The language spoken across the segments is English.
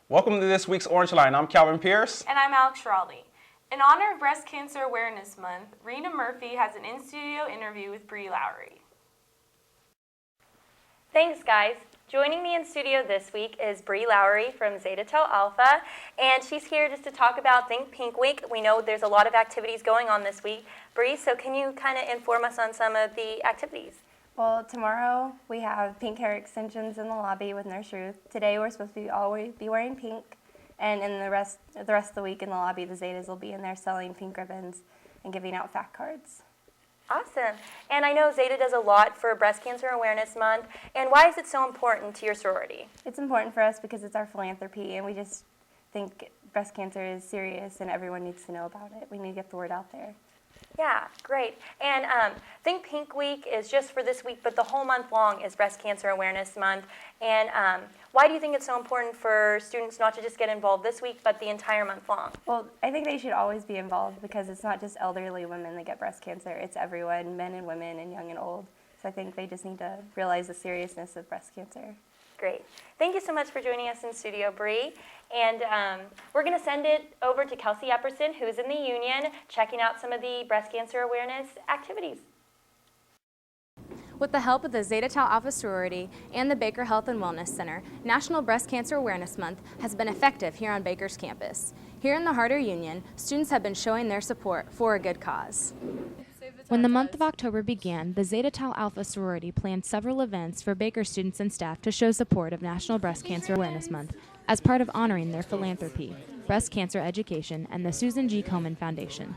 Welcome to this week's Orangeline. I'm Calvin Pierce. And I'm Alex Raleigh. In honor of Breast Cancer Awareness Month, Reina Murphy has an in-studio interview with Brie Lowrey. Thanks, guys. Joining me in studio this week is Brie Lowrey from Zeta Tau Alpha, and she's here just to talk about Think Pink Week. We know there's a lot of activities going on this week. Brie, so can you kind of inform us on some of the activities? Well, tomorrow we have pink hair extensions in the lobby with Nurse Ruth. Today we're supposed to always be wearing pink, and in the rest of the week in the lobby, the Zetas will be in there selling pink ribbons and giving out fact cards. Awesome. And I know Zeta does a lot for Breast Cancer Awareness Month. And why is it so important to your sorority? It's important for us because it's our philanthropy, and we just think breast cancer is serious and everyone needs to know about it. We need to get the word out there. Yeah, great. And Think Pink Week is just for this week, but the whole month long is Breast Cancer Awareness Month. And why do you think it's so important for students not to just get involved this week, but the entire month long? Well, I think they should always be involved because it's not just elderly women that get breast cancer. It's everyone, men and women and young and old. So I think they just need to realize the seriousness of breast cancer. Great. Thank you so much for joining us in studio, Brie. And we're going to send it over to Kelsey Epperson, who's in the union, checking out some of the breast cancer awareness activities. With the help of the Zeta Tau Alpha sorority and the Baker Health and Wellness Center, National Breast Cancer Awareness Month has been effective here on Baker's campus. Here in the Harder Union, students have been showing their support for a good cause. When the month of October began, the Zeta Tau Alpha sorority planned several events for Baker students and staff to show support of National Breast Cancer Awareness Month as part of honoring their philanthropy, breast cancer education, and the Susan G. Komen Foundation.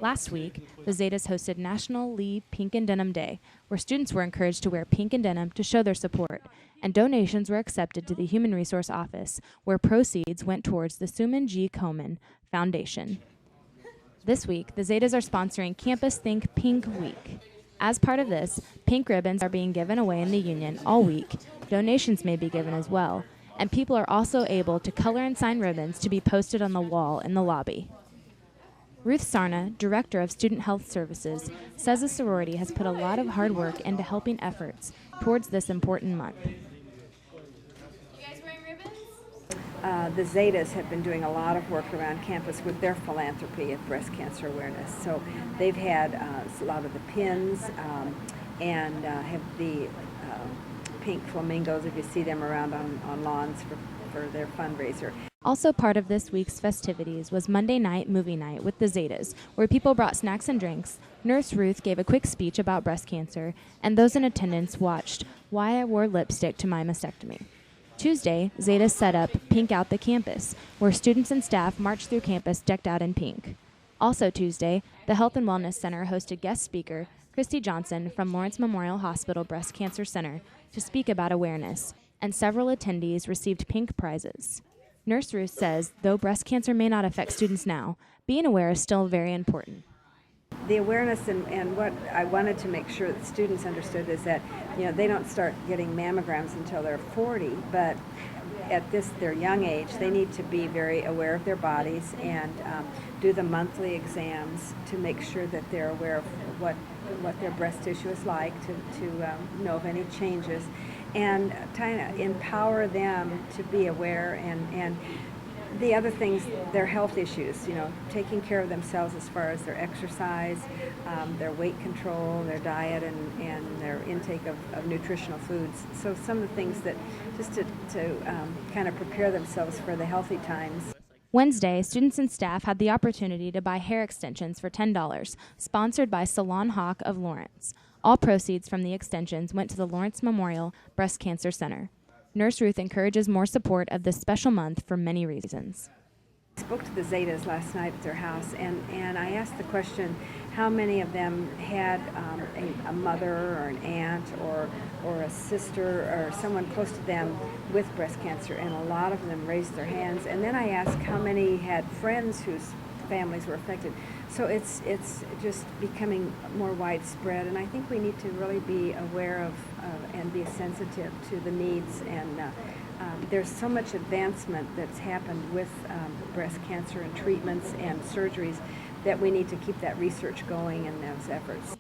Last week, the Zetas hosted National Lee Pink and Denim Day, where students were encouraged to wear pink and denim to show their support, and donations were accepted to the Human Resource Office, where proceeds went towards the Susan G. Komen Foundation. This week, the Zetas are sponsoring Campus Think Pink Week. As part of this, pink ribbons are being given away in the union all week. Donations may be given as well, and people are also able to color and sign ribbons to be posted on the wall in the lobby. Ruth Sarna, Director of Student Health Services, says the sorority has put a lot of hard work into helping efforts towards this important month. The Zetas have been doing a lot of work around campus with their philanthropy of breast cancer awareness. So they've had a lot of the pins and have the pink flamingos, if you see them around on lawns for their fundraiser. Also part of this week's festivities was Monday night movie night with the Zetas, where people brought snacks and drinks. Nurse Ruth gave a quick speech about breast cancer, and those in attendance watched Why I Wore Lipstick to My Mastectomy. Tuesday, Zeta set up Pink Out the Campus, where students and staff marched through campus decked out in pink. Also Tuesday, the Health and Wellness Center hosted guest speaker Christy Johnson from Lawrence Memorial Hospital Breast Cancer Center to speak about awareness, and several attendees received pink prizes. Nurse Ruth says, though breast cancer may not affect students now, being aware is still very important. The awareness and what I wanted to make sure that students understood is that, they don't start getting mammograms until they're 40, but at their young age, they need to be very aware of their bodies and do the monthly exams to make sure that they're aware of what their breast tissue is like, to know of any changes, and trying to empower them to be aware and the other things, their health issues, taking care of themselves as far as their exercise, their weight control, their diet, and their intake of nutritional foods. So some of the things that just to kind of prepare themselves for the healthy times. Wednesday, students and staff had the opportunity to buy hair extensions for $10, sponsored by Salon Hawk of Lawrence. All proceeds from the extensions went to the Lawrence Memorial Breast Cancer Center. Nurse Ruth encourages more support of this special month for many reasons. I spoke to the Zetas last night at their house, and I asked the question, how many of them had a mother or an aunt or a sister or someone close to them with breast cancer, and a lot of them raised their hands. And then I asked how many had friends whose families were affected. So it's just becoming more widespread, and I think we need to really be aware of and be sensitive to the needs. And there's so much advancement that's happened with breast cancer and treatments and surgeries that we need to keep that research going and those efforts.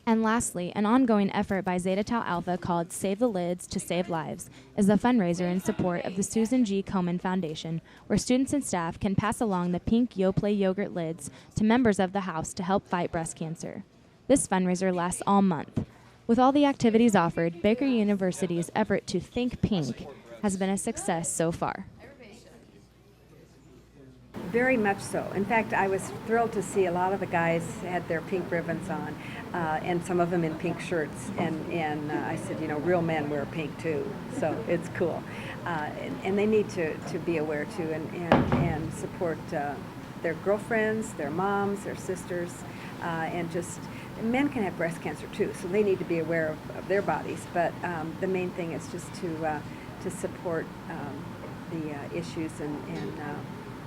And lastly, an ongoing effort by Zeta Tau Alpha called Save the Lids to Save Lives is a fundraiser in support of the Susan G. Komen Foundation, where students and staff can pass along the pink Yoplait yogurt lids to members of the house to help fight breast cancer. This fundraiser lasts all month. With all the activities offered, Baker University's effort to Think Pink has been a success so far. Very much so. In fact, I was thrilled to see a lot of the guys had their pink ribbons on, and some of them in pink shirts. And I said, you know, real men wear pink too, so it's cool. And they need to be aware too, and support their girlfriends, their moms, their sisters, and just men can have breast cancer too, so they need to be aware of their bodies. But the main thing is just to support the issues and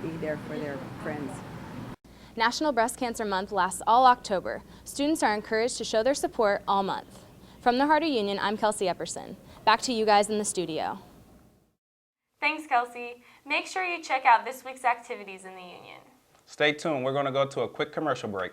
be there for their friends. National Breast Cancer Month lasts all October. Students are encouraged to show their support all month. From the Harder Union, I'm Kelsey Epperson. Back to you guys in the studio. Thanks, Kelsey. Make sure you check out this week's activities in the Union. Stay tuned. We're going to go to a quick commercial break.